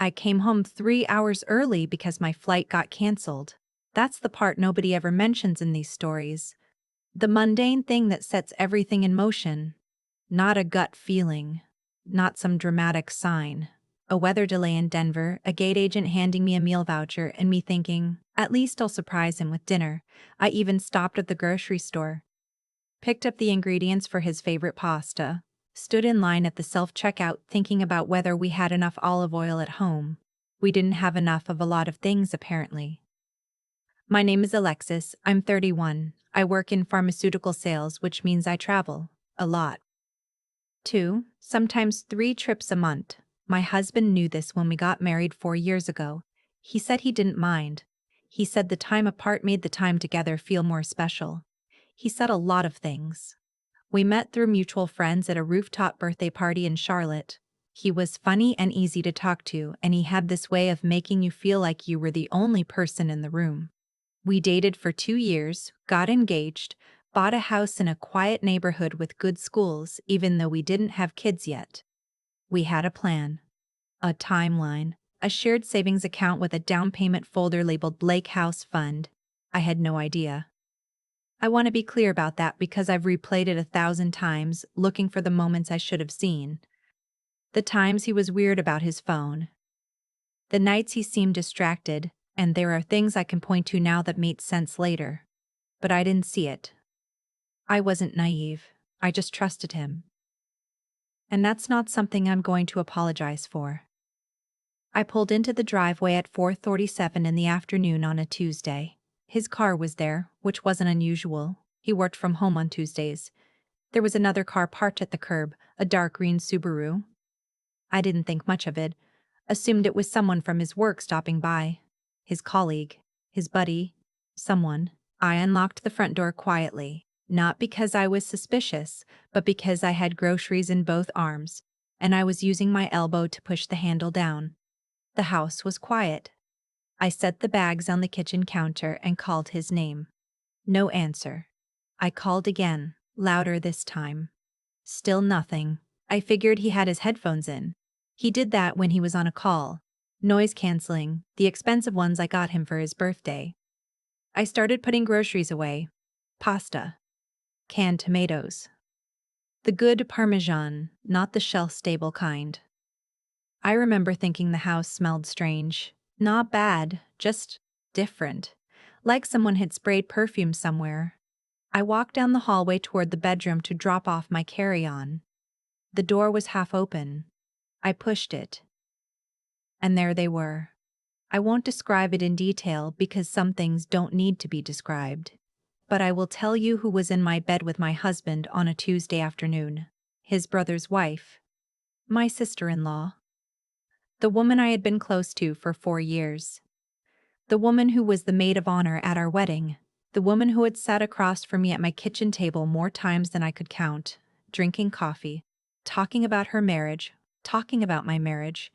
I came home 3 hours early because my flight got canceled. That's the part nobody ever mentions in these stories. The mundane thing that sets everything in motion. Not a gut feeling. Not some dramatic sign. A weather delay in Denver, a gate agent handing me a meal voucher, and me thinking, at least I'll surprise him with dinner. I even stopped at the grocery store. Picked up the ingredients for his favorite pasta. Stood in line at the self-checkout thinking about whether we had enough olive oil at home. We didn't have enough of a lot of things, apparently. My name is Alexis, I'm 31. I work in pharmaceutical sales, which means I travel. A lot. 2, sometimes 3 trips a month. My husband knew this when we got married 4 years ago. He said he didn't mind. He said the time apart made the time together feel more special. He said a lot of things. We met through mutual friends at a rooftop birthday party in Charlotte. He was funny and easy to talk to, and he had this way of making you feel like you were the only person in the room. We dated for 2 years, got engaged, bought a house in a quiet neighborhood with good schools, even though we didn't have kids yet. We had a plan, a timeline, a shared savings account with a down payment folder labeled Lake House Fund. I had no idea. I want to be clear about that because I've replayed it 1,000 times, looking for the moments I should have seen. The times he was weird about his phone. The nights he seemed distracted, and there are things I can point to now that made sense later. But I didn't see it. I wasn't naive. I just trusted him. And that's not something I'm going to apologize for. I pulled into the driveway at 4:37 in the afternoon on a Tuesday. His car was there, which wasn't unusual. He worked from home on Tuesdays. There was another car parked at the curb, a dark green Subaru. I didn't think much of it, assumed it was someone from his work stopping by. His colleague, his buddy, someone. I unlocked the front door quietly, not because I was suspicious, but because I had groceries in both arms, and I was using my elbow to push the handle down. The house was quiet. I set the bags on the kitchen counter and called his name. No answer. I called again, louder this time. Still nothing. I figured he had his headphones in. He did that when he was on a call. Noise canceling, the expensive ones I got him for his birthday. I started putting groceries away. Pasta. Canned tomatoes. The good Parmesan, not the shelf-stable kind. I remember thinking the house smelled strange. Not bad, just different. Like someone had sprayed perfume somewhere. I walked down the hallway toward the bedroom to drop off my carry-on. The door was half open. I pushed it. And there they were. I won't describe it in detail because some things don't need to be described. But I will tell you who was in my bed with my husband on a Tuesday afternoon. His brother's wife. My sister-in-law. The woman I had been close to for 4 years. The woman who was the maid of honor at our wedding. The woman who had sat across from me at my kitchen table more times than I could count, drinking coffee, talking about her marriage, talking about my marriage,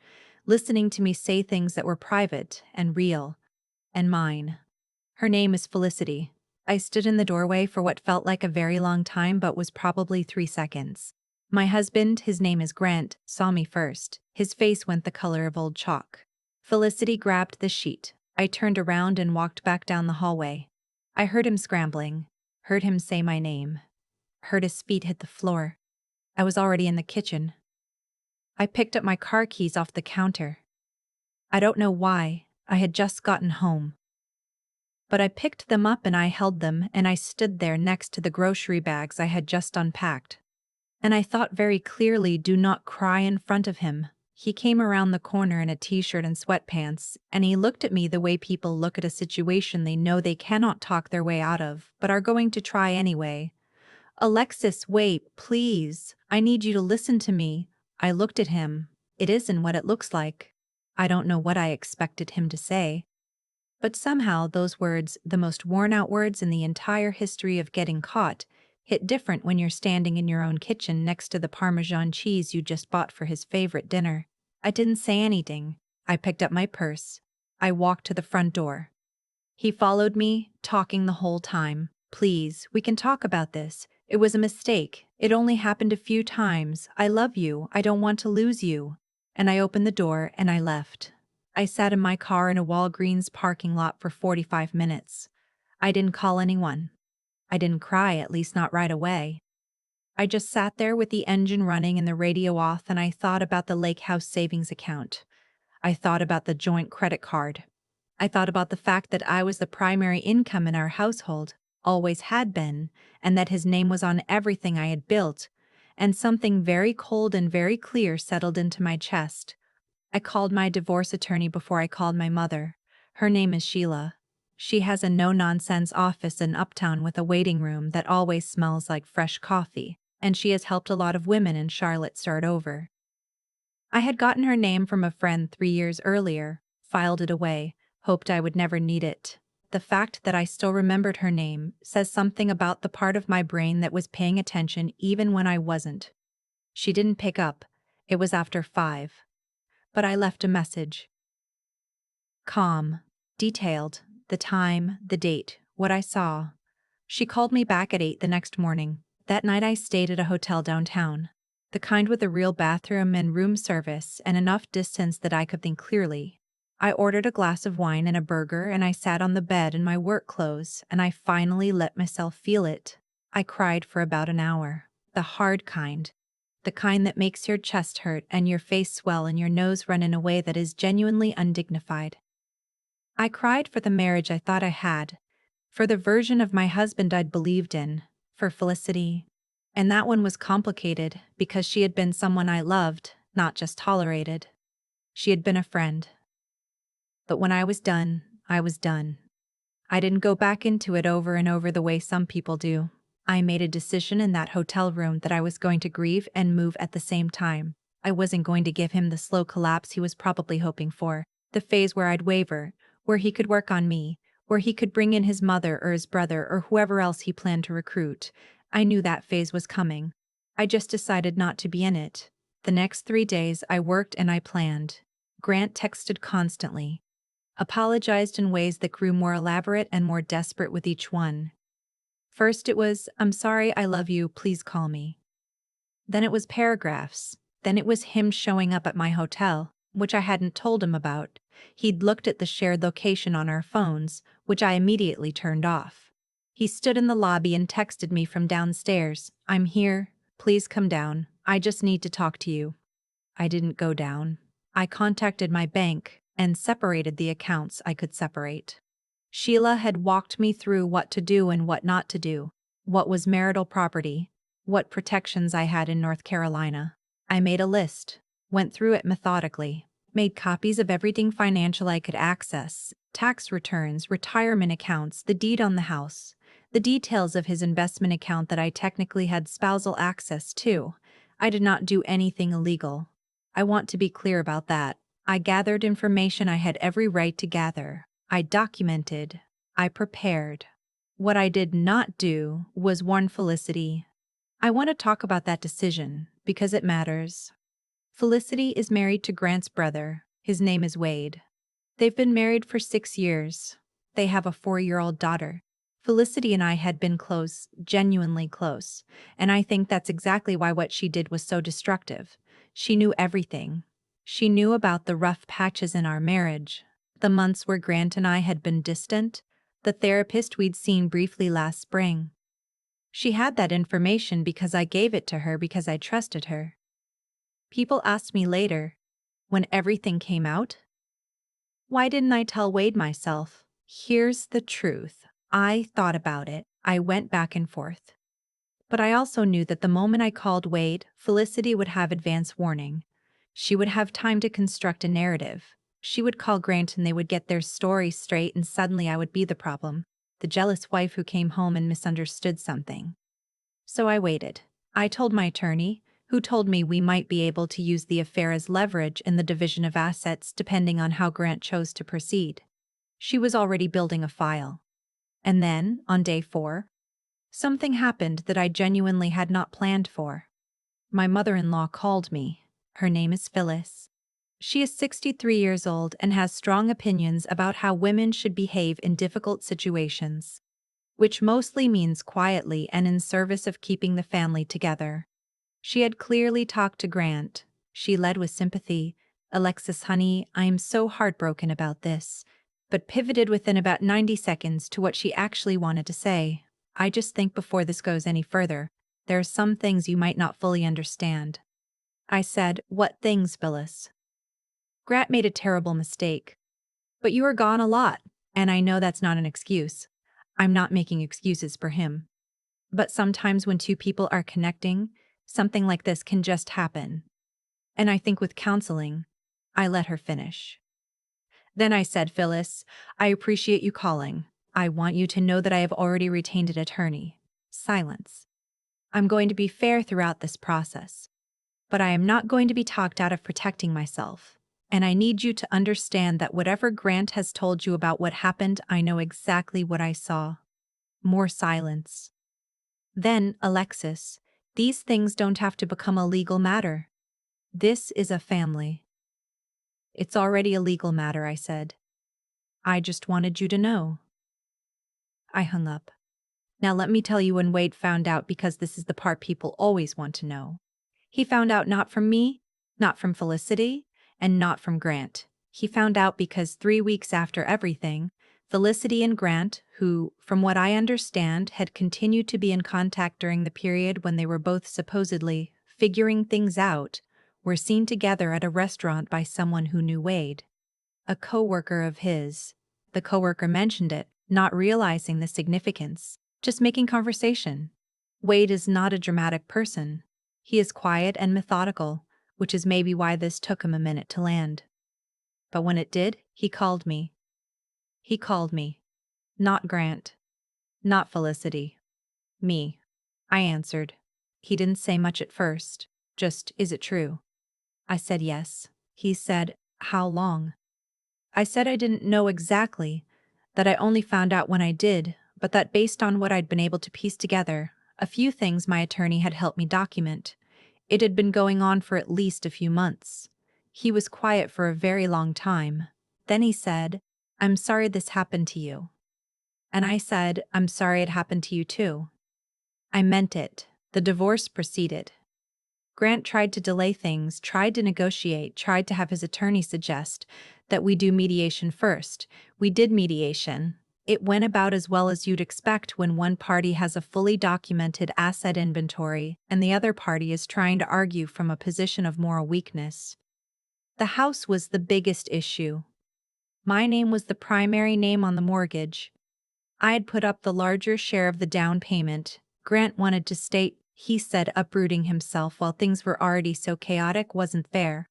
listening to me say things that were private and real, and mine. Her name is Felicity. I stood in the doorway for what felt like a very long time but was probably 3 seconds. My husband, his name is Grant, saw me first. His face went the color of old chalk. Felicity grabbed the sheet. I turned around and walked back down the hallway. I heard him scrambling, heard him say my name, heard his feet hit the floor. I was already in the kitchen. I picked up my car keys off the counter. I don't know why, I had just gotten home. But I picked them up and I held them and I stood there next to the grocery bags I had just unpacked. And I thought very clearly, do not cry in front of him. He came around the corner in a t-shirt and sweatpants, and he looked at me the way people look at a situation they know they cannot talk their way out of, but are going to try anyway. Alexis, wait, please. I need you to listen to me. I looked at him. It isn't what it looks like. I don't know what I expected him to say. But somehow those words, the most worn-out words in the entire history of getting caught, hit different when you're standing in your own kitchen next to the Parmesan cheese you just bought for his favorite dinner. I didn't say anything. I picked up my purse. I walked to the front door. He followed me, talking the whole time. Please, we can talk about this. It was a mistake. It only happened a few times. I love you. I don't want to lose you. And I opened the door and I left. I sat in my car in a Walgreens parking lot for 45 minutes. I didn't call anyone. I didn't cry, at least not right away. I just sat there with the engine running and the radio off, and I thought about the Lake House savings account. I thought about the joint credit card. I thought about the fact that I was the primary income in our household, always had been, and that his name was on everything I had built, and something very cold and very clear settled into my chest. I called my divorce attorney before I called my mother. Her name is Sheila. She has a no-nonsense office in Uptown with a waiting room that always smells like fresh coffee, and she has helped a lot of women in Charlotte start over. I had gotten her name from a friend 3 years earlier, filed it away, hoped I would never need it. The fact that I still remembered her name says something about the part of my brain that was paying attention even when I wasn't. She didn't pick up. It was after 5. But I left a message. Calm. Detailed. The time, the date, what I saw. She called me back at 8 the next morning. That night I stayed at a hotel downtown. The kind with a real bathroom and room service and enough distance that I could think clearly. I ordered a glass of wine and a burger, and I sat on the bed in my work clothes, and I finally let myself feel it. I cried for about an hour. The hard kind. The kind that makes your chest hurt and your face swell and your nose run in a way that is genuinely undignified. I cried for the marriage I thought I had, for the version of my husband I'd believed in, for Felicity. And that one was complicated because she had been someone I loved, not just tolerated. She had been a friend. But when I was done, I was done. I didn't go back into it over and over the way some people do. I made a decision in that hotel room that I was going to grieve and move at the same time. I wasn't going to give him the slow collapse he was probably hoping for, the phase where I'd waver, where he could work on me, where he could bring in his mother or his brother or whoever else he planned to recruit. I knew that phase was coming. I just decided not to be in it. The next 3 days I worked and I planned. Grant texted constantly. Apologized in ways that grew more elaborate and more desperate with each one. First it was, "I'm sorry, I love you, please call me." Then it was paragraphs. Then it was him showing up at my hotel, which I hadn't told him about. He'd looked at the shared location on our phones, which I immediately turned off. He stood in the lobby and texted me from downstairs, "I'm here, please come down, I just need to talk to you." I didn't go down. I contacted my bank and separated the accounts I could separate. Sheila had walked me through what to do and what not to do, what was marital property, what protections I had in North Carolina. I made a list, went through it methodically, made copies of everything financial I could access, tax returns, retirement accounts, the deed on the house, the details of his investment account that I technically had spousal access to. I did not do anything illegal. I want to be clear about that. I gathered information I had every right to gather. I documented. I prepared. What I did not do was warn Felicity. I want to talk about that decision because it matters. Felicity is married to Grant's brother. His name is Wade. They've been married for 6 years. They have a 4-year-old daughter. Felicity and I had been close, genuinely close, and I think that's exactly why what she did was so destructive. She knew everything. She knew about the rough patches in our marriage, the months where Grant and I had been distant, the therapist we'd seen briefly last spring. She had that information because I gave it to her because I trusted her. People asked me later, when everything came out, why didn't I tell Wade myself? Here's the truth. I thought about it. I went back and forth. But I also knew that the moment I called Wade, Felicity would have advance warning. She would have time to construct a narrative. She would call Grant and they would get their story straight, and suddenly I would be the problem, the jealous wife who came home and misunderstood something. So I waited. I told my attorney, who told me we might be able to use the affair as leverage in the division of assets depending on how Grant chose to proceed. She was already building a file. And then, on day 4, something happened that I genuinely had not planned for. My mother-in-law called me. Her name is Phyllis. She is 63 years old and has strong opinions about how women should behave in difficult situations, which mostly means quietly and in service of keeping the family together. She had clearly talked to Grant. She led with sympathy, Alexis, honey, I am so heartbroken about this, but pivoted within about 90 seconds to what she actually wanted to say. I just think before this goes any further, there are some things you might not fully understand. I said, "What things, Phyllis?" Grat made a terrible mistake. But you were gone a lot, and I know that's not an excuse. I'm not making excuses for him. But sometimes when two people are connecting, something like this can just happen. And I think with counseling, I let her finish. Then I said, "Phyllis, I appreciate you calling. I want you to know that I have already retained an attorney." Silence. "I'm going to be fair throughout this process, but I am not going to be talked out of protecting myself. And I need you to understand that whatever Grant has told you about what happened, I know exactly what I saw." More silence. Then, Alexis, these things don't have to become a legal matter. This is a family. It's already a legal matter, I said. I just wanted you to know. I hung up. Now let me tell you when Wade found out, because this is the part people always want to know. He found out not from me, not from Felicity, and not from Grant. He found out because 3 weeks after everything, Felicity and Grant, who, from what I understand, had continued to be in contact during the period when they were both supposedly figuring things out, were seen together at a restaurant by someone who knew Wade. A coworker of his. The coworker mentioned it, not realizing the significance, just making conversation. Wade is not a dramatic person. He is quiet and methodical, which is maybe why this took him a minute to land. But when it did, he called me. He called me. Not Grant. Not Felicity. Me. I answered. He didn't say much at first. Just, "Is it true?" I said yes. He said, "How long?" I said I didn't know exactly, that I only found out when I did, but that based on what I'd been able to piece together, a few things my attorney had helped me document, it had been going on for at least a few months. He was quiet for a very long time. Then he said, "I'm sorry this happened to you." And I said, "I'm sorry it happened to you too." I meant it. The divorce proceeded. Grant tried to delay things, tried to negotiate, tried to have his attorney suggest that we do mediation first. We did mediation. It went about as well as you'd expect when one party has a fully documented asset inventory and the other party is trying to argue from a position of moral weakness. The house was the biggest issue. My name was the primary name on the mortgage. I had put up the larger share of the down payment. Grant wanted to state, he said uprooting himself while things were already so chaotic wasn't fair.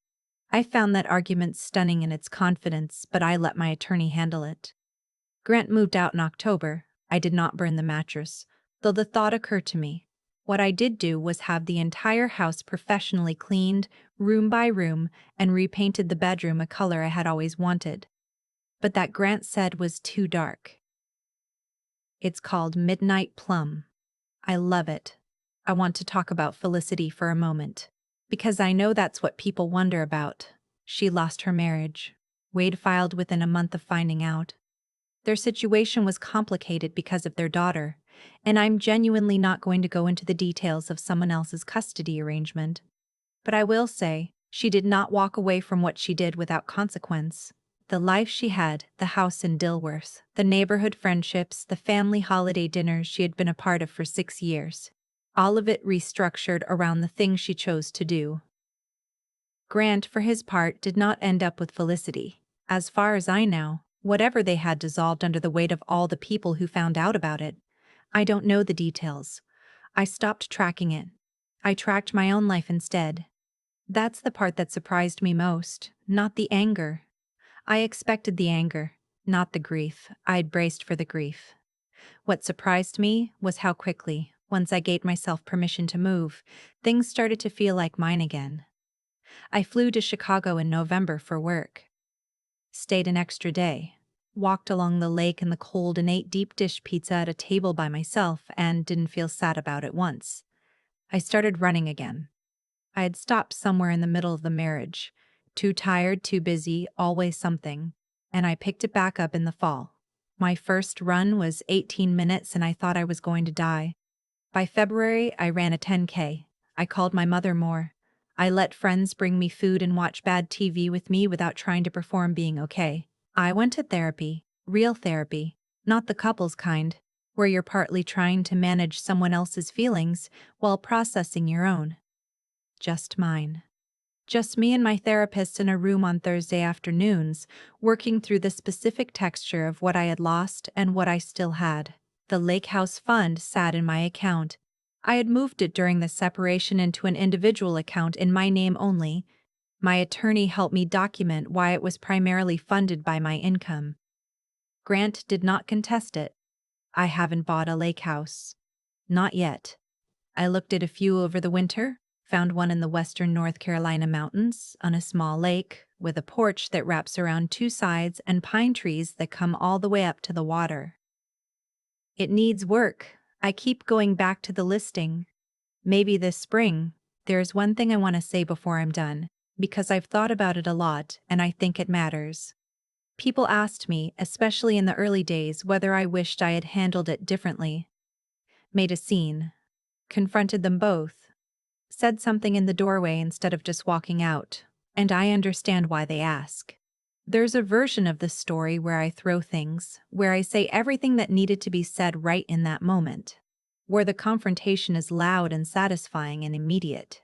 I found that argument stunning in its confidence, but I let my attorney handle it. Grant moved out in October. I did not burn the mattress, though the thought occurred to me. What I did do was have the entire house professionally cleaned, room by room, and repainted the bedroom a color I had always wanted. But that Grant said was too dark. It's called Midnight Plum. I love it. I want to talk about Felicity for a moment, because I know that's what people wonder about. She lost her marriage. Wade filed within a month of finding out. Their situation was complicated because of their daughter, and I'm genuinely not going to go into the details of someone else's custody arrangement. But I will say, she did not walk away from what she did without consequence. The life she had, the house in Dilworth, the neighborhood friendships, the family holiday dinners she had been a part of for 6 years. All of it restructured around the thing she chose to do. Grant, for his part, did not end up with Felicity. As far as I know, whatever they had dissolved under the weight of all the people who found out about it. I don't know the details. I stopped tracking it. I tracked my own life instead. That's the part that surprised me most, not the anger. I expected the anger, not the grief. I'd braced for the grief. What surprised me was how quickly, once I gave myself permission to move, things started to feel like mine again. I flew to Chicago in November for work. Stayed an extra day. Walked along the lake in the cold and ate deep dish pizza at a table by myself and didn't feel sad about it once. I started running again. I had stopped somewhere in the middle of the marriage. Too tired, too busy, always something. And I picked it back up in the fall. My first run was 18 minutes and I thought I was going to die. By February, I ran a 10K. I called my mother more. I let friends bring me food and watch bad TV with me without trying to perform being okay. I went to therapy, real therapy, not the couples kind, where you're partly trying to manage someone else's feelings while processing your own. Just mine. Just me and my therapist in a room on Thursday afternoons, working through the specific texture of what I had lost and what I still had. The Lake House Fund sat in my account. I had moved it during the separation into an individual account in my name only. My attorney helped me document why it was primarily funded by my income. Grant did not contest it. I haven't bought a lake house. Not yet. I looked at a few over the winter, found one in the western North Carolina mountains, on a small lake, with a porch that wraps around two sides and pine trees that come all the way up to the water. It needs work. I keep going back to the listing. Maybe this spring. There's one thing I want to say before I'm done, because I've thought about it a lot and I think it matters. People asked me, especially in the early days, whether I wished I had handled it differently. Made a scene. Confronted them both. Said something in the doorway instead of just walking out. And I understand why they ask. There's a version of the story where I throw things, where I say everything that needed to be said right in that moment, where the confrontation is loud and satisfying and immediate.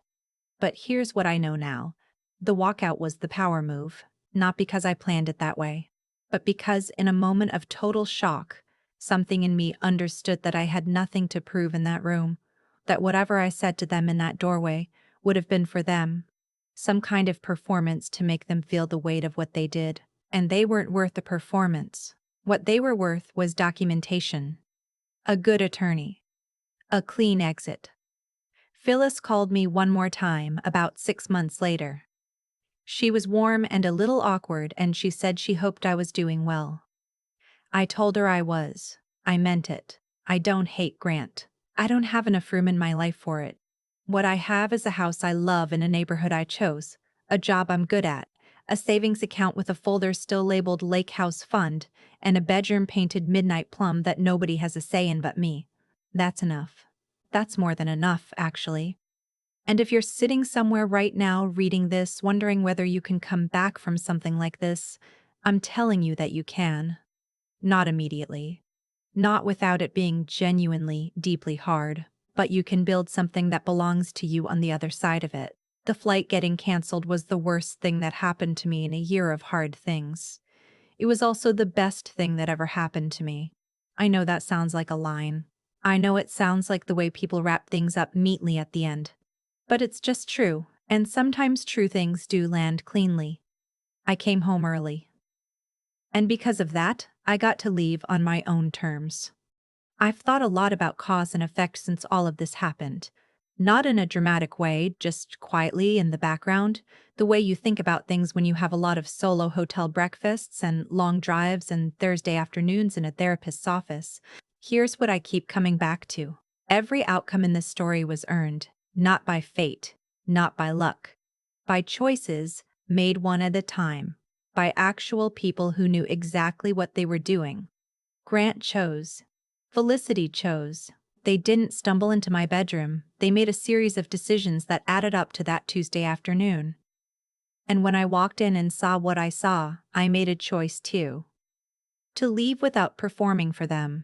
But here's what I know now. The walkout was the power move, not because I planned it that way, but because in a moment of total shock, something in me understood that I had nothing to prove in that room, that whatever I said to them in that doorway would have been for them, some kind of performance to make them feel the weight of what they did, and they weren't worth the performance. What they were worth was documentation. A good attorney. A clean exit. Phyllis called me one more time about 6 months later. She was warm and a little awkward, and she said she hoped I was doing well. I told her I was. I meant it. I don't hate Grant. I don't have enough room in my life for it. What I have is a house I love in a neighborhood I chose, a job I'm good at, a savings account with a folder still labeled Lake House Fund, and a bedroom painted midnight plum that nobody has a say in but me. That's enough. That's more than enough, actually. And if you're sitting somewhere right now reading this, wondering whether you can come back from something like this, I'm telling you that you can. Not immediately. Not without it being genuinely, deeply hard, but you can build something that belongs to you on the other side of it. The flight getting canceled was the worst thing that happened to me in a year of hard things. It was also the best thing that ever happened to me. I know that sounds like a line. I know it sounds like the way people wrap things up neatly at the end. But it's just true, and sometimes true things do land cleanly. I came home early. And because of that, I got to leave on my own terms. I've thought a lot about cause and effect since all of this happened. Not in a dramatic way, just quietly in the background, the way you think about things when you have a lot of solo hotel breakfasts and long drives and Thursday afternoons in a therapist's office. Here's what I keep coming back to. Every outcome in this story was earned, not by fate, not by luck, by choices made one at a time, by actual people who knew exactly what they were doing. Grant chose. Felicity chose. They didn't stumble into my bedroom. They made a series of decisions that added up to that Tuesday afternoon. And when I walked in and saw what I saw, I made a choice too. To leave without performing for them.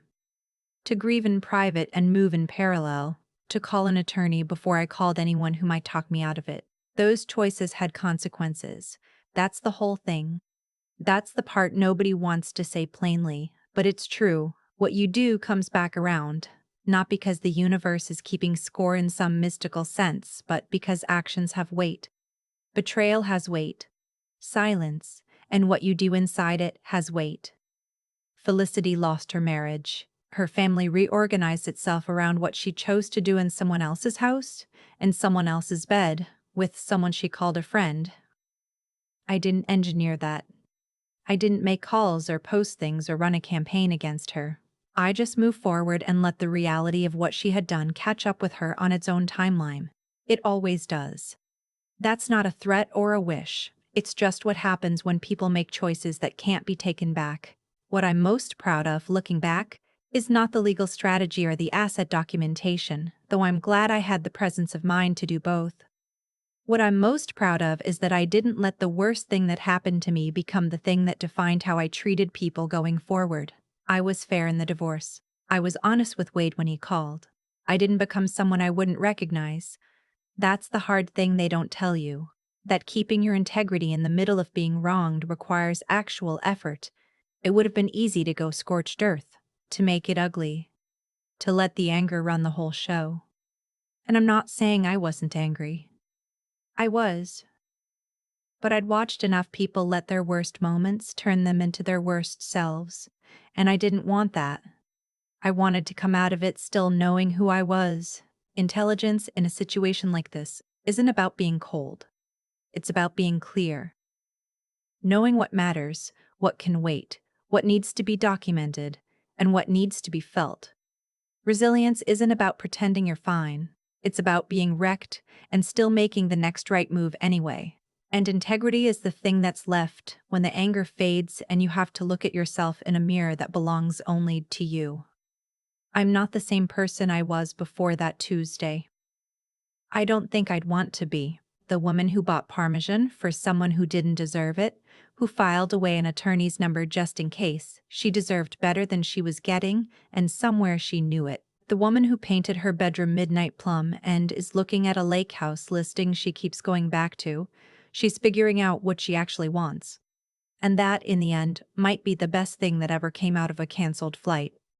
To grieve in private and move in parallel. To call an attorney before I called anyone who might talk me out of it. Those choices had consequences. That's the whole thing. That's the part nobody wants to say plainly, but it's true. What you do comes back around, not because the universe is keeping score in some mystical sense, but because actions have weight. Betrayal has weight. Silence, and what you do inside it, has weight. Felicity lost her marriage. Her family reorganized itself around what she chose to do in someone else's house, in someone else's bed, with someone she called a friend. I didn't engineer that. I didn't make calls or post things or run a campaign against her. I just moved forward and let the reality of what she had done catch up with her on its own timeline. It always does. That's not a threat or a wish. It's just what happens when people make choices that can't be taken back. What I'm most proud of, looking back, is not the legal strategy or the asset documentation, though I'm glad I had the presence of mind to do both. What I'm most proud of is that I didn't let the worst thing that happened to me become the thing that defined how I treated people going forward. I was fair in the divorce. I was honest with Wade when he called. I didn't become someone I wouldn't recognize. That's the hard thing they don't tell you. That keeping your integrity in the middle of being wronged requires actual effort. It would have been easy to go scorched earth, to make it ugly, to let the anger run the whole show. And I'm not saying I wasn't angry. I was. But I'd watched enough people let their worst moments turn them into their worst selves, and I didn't want that. I wanted to come out of it still knowing who I was. Intelligence in a situation like this isn't about being cold. It's about being clear. Knowing what matters, what can wait, what needs to be documented, and what needs to be felt. Resilience isn't about pretending you're fine. It's about being wrecked and still making the next right move anyway. And integrity is the thing that's left when the anger fades and you have to look at yourself in a mirror that belongs only to you. I'm not the same person I was before that Tuesday. I don't think I'd want to be. The woman who bought Parmesan for someone who didn't deserve it, who filed away an attorney's number just in case she deserved better than she was getting, and somewhere she knew it. The woman who painted her bedroom midnight plum and is looking at a lake house listing she keeps going back to. She's figuring out what she actually wants. And that, in the end, might be the best thing that ever came out of a canceled flight.